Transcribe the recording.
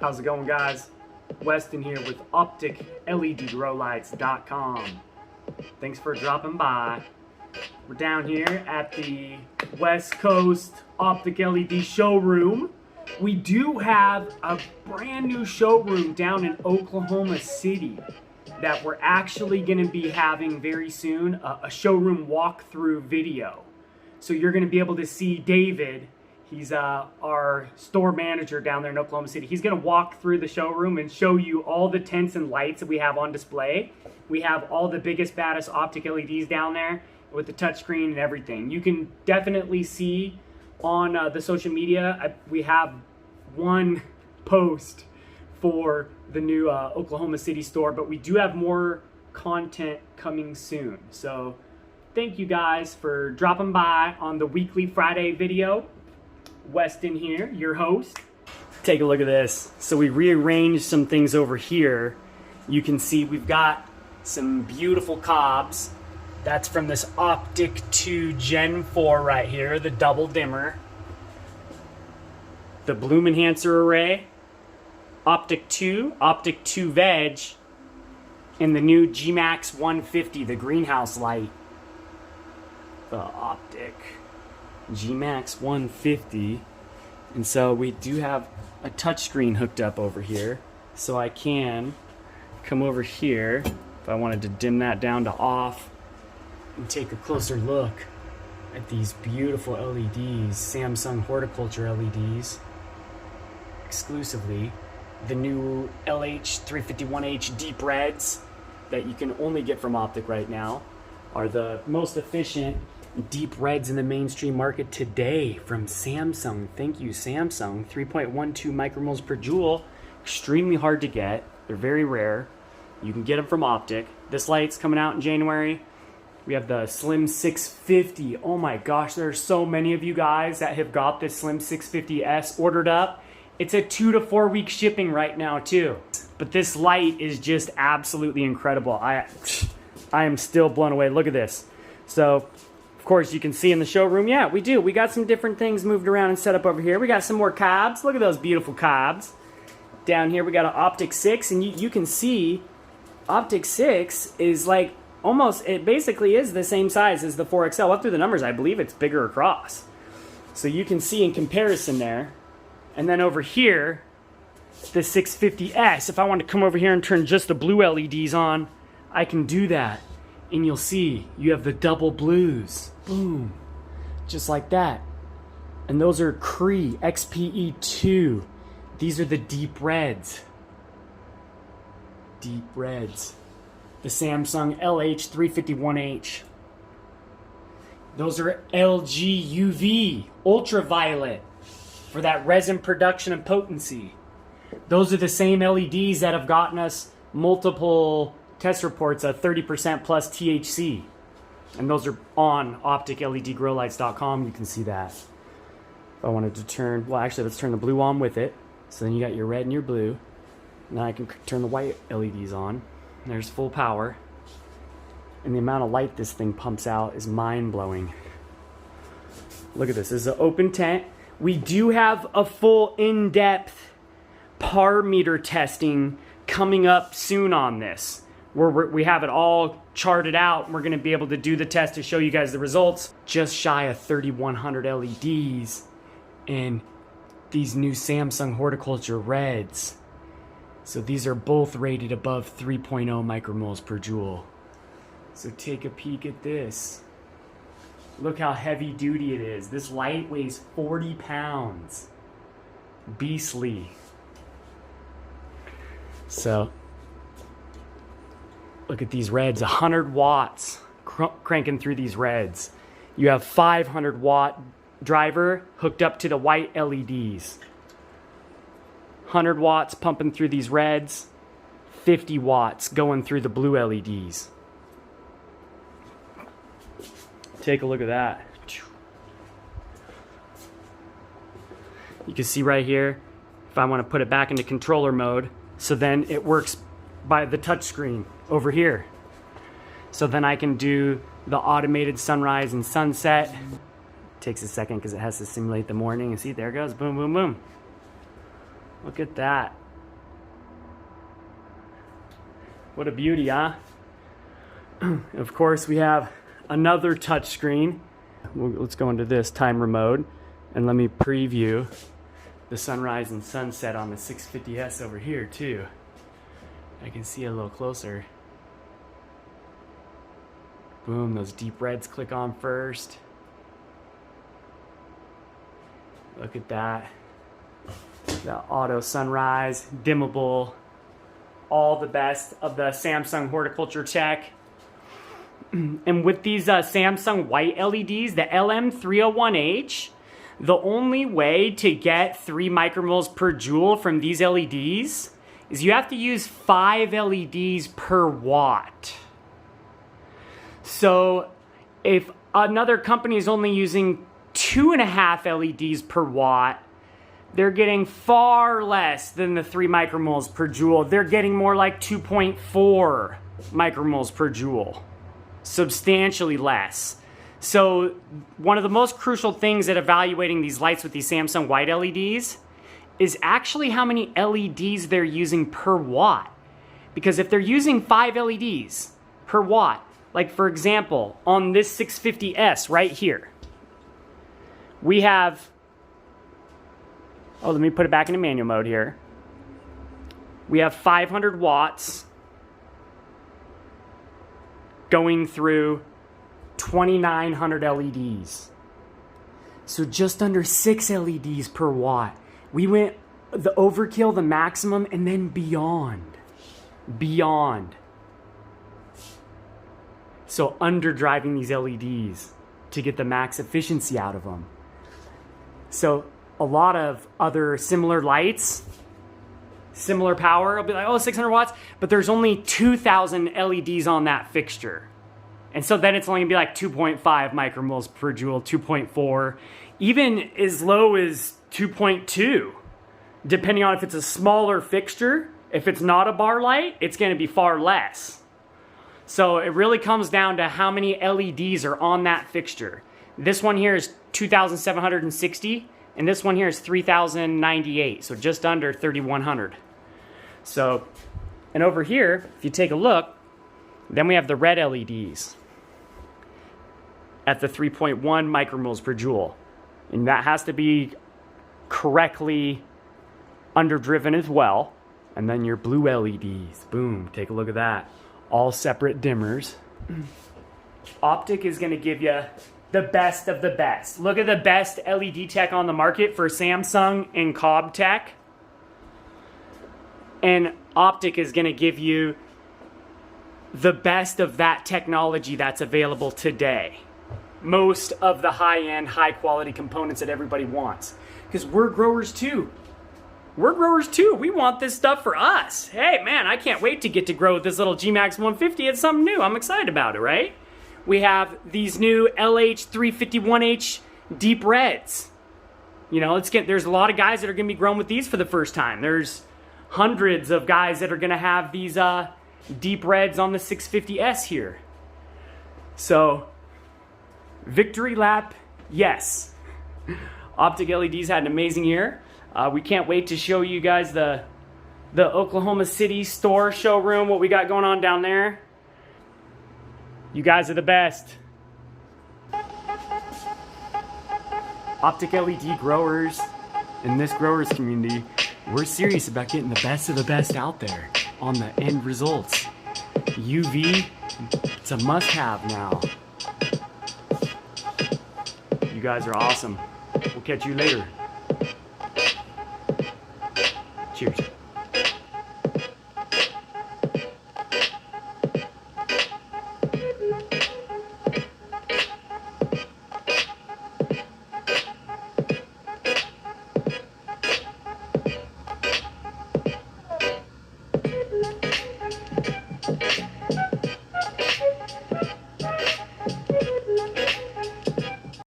How's it going, guys? Weston here with OPTIC LEDGrowlights.com. Thanks for dropping by. We're down here at the West Coast OPTIC LED Showroom. We do have a brand new showroom down in Oklahoma City that we're actually going to be having very soon, a showroom walkthrough video. So you're going to be able to see David. He's our store manager down there in Oklahoma City. He's going to walk through the showroom and show you all the tents and lights that we have on display. We have all the biggest, baddest OPTIC LEDs down there with the touchscreen and everything. You can definitely see on the social media, we have one post for the new Oklahoma City store, but we do have more content coming soon. So thank you guys for dropping by on the weekly Friday video. Weston here, your host. Take a look at this. So we rearranged some things over here. You can see we've got some beautiful cobs. That's from this OPTIC 2 Gen 4 right here, the double dimmer. The bloom enhancer array, OPTIC 2, OPTIC 2 Veg, and the new G-Max 150, the greenhouse light. The OPTIC G-Max 150. And so we do have a touchscreen hooked up over here, so I can come over here if I wanted to dim that down to off and take a closer look at these beautiful LEDs, Samsung horticulture LEDs, exclusively. The new LH351H deep reds that you can only get from OPTIC right now are the most efficient deep reds in the mainstream market today from Samsung. Thank you, Samsung. 3.12 micromoles per joule. Extremely hard to get. They're very rare. You can get them from OPTIC. This light's coming out in January. We have the Slim 650. Oh my gosh, there are so many of you guys that have got this Slim 650S ordered up. It's a 2 to 4 week shipping right now too. But this light is just absolutely incredible. I am still blown away. Look at this. So, of course, you can see in the showroom, yeah, we do. We got some different things moved around and set up over here. We got some more cobs. Look at those beautiful cobs. Down here, we got an OPTIC 6, and you can see OPTIC 6 is like almost, it basically is the same size as the 4XL. Up through the numbers, I believe it's bigger across. So you can see in comparison there. And then over here, the 650S, if I want to come over here and turn just the blue LEDs on, I can do that. And you'll see you have the double blues. Boom. Just like that. And those are Cree XPE2. These are the deep reds. Deep reds. The Samsung LH351H. Those are LG UV, ultraviolet, for that resin production and potency. Those are the same LEDs that have gotten us multiple test reports of 30% plus THC. And those are on OPTICLEDGrowlights.com. You can see that. If I wanted to turn, well, actually, let's turn the blue on with it. So then you got your red and your blue. Now I can turn the white LEDs on. There's full power. And the amount of light this thing pumps out is mind-blowing. Look at this. This is an open tent. We do have a full in-depth par meter testing coming up soon on this. We have it all charted out, and we're going to be able to do the test to show you guys the results. Just shy of 3,100 LEDs in these new Samsung horticulture reds. So these are both rated above 3.0 micromoles per joule. So take a peek at this. Look how heavy duty it is. This light weighs 40 pounds. Beastly. So, look at these reds. 100 watts cranking through these reds. You have 500 watt driver hooked up to the white LEDs. 100 watts pumping through these reds. 50 watts going through the blue LEDs. Take a look at that. You can see right here, if I want to put it back into controller mode, so then it works by the touch screen over here. So then I can do the automated sunrise and sunset. Takes a second because it has to simulate the morning. And see, there it goes. Boom, boom, boom. Look at that. What a beauty, huh? Of course, we have another touch screen. Let's go into this timer mode and let me preview the sunrise and sunset on the 650S over here too. I can see it a little closer. Boom, those deep reds click on first. Look at that. The auto sunrise, dimmable, all the best of the Samsung horticulture tech. And with these Samsung white LEDs, the LM301H, the only way to get 3 micromoles per joule from these LEDs is you have to use 5 LEDs per watt. So if another company is only using 2.5 LEDs per watt, they're getting far less than the 3 micromoles per joule. They're getting more like 2.4 micromoles per joule. Substantially less. So one of the most crucial things at evaluating these lights with these Samsung white LEDs is actually how many LEDs they're using per watt. Because if they're using 5 LEDs per watt, like for example, on this 650S right here, we have, let me put it back into manual mode here. We have 500 watts going through 2,900 LEDs. So just under 6 LEDs per watt. We went the overkill, the maximum, and then beyond. Beyond. So underdriving these LEDs to get the max efficiency out of them. So a lot of other similar lights, similar power, I'll be like, 600 watts, but there's only 2,000 LEDs on that fixture. And so then it's only gonna be like 2.5 micromoles per joule, 2.4, even as low as 2.2, depending on if it's a smaller fixture. If it's not a bar light, it's gonna be far less. So it really comes down to how many LEDs are on that fixture. This one here is 2,760, and this one here is 3,098, so just under 3,100. So, and over here, if you take a look, then we have the red LEDs at the 3.1 micromoles per joule. And that has to be correctly underdriven as well. And then your blue LEDs, boom, take a look at that. All separate dimmers. OPTIC is gonna give you the best of the best. Look at the best LED tech on the market for Samsung and Cobb tech. And OPTIC is gonna give you the best of that technology that's available today. Most of the high-end, high-quality components that everybody wants. Because we're growers too. We're growers too. We want this stuff for us. Hey, man, I can't wait to get to grow with this little G-Max 150. It's something new. I'm excited about it, right? We have these new LH351H deep reds. You know, there's a lot of guys that are going to be growing with these for the first time. There's hundreds of guys that are going to have these deep reds on the 650S here. So, victory lap, yes. OPTIC LEDs had an amazing year. We can't wait to show you guys the Oklahoma City store showroom, what we got going on down there. You guys are the best. OPTIC LED growers in this growers community, we're serious about getting the best of the best out there on the end results. UV, it's a must-have now. You guys are awesome. We'll catch you later.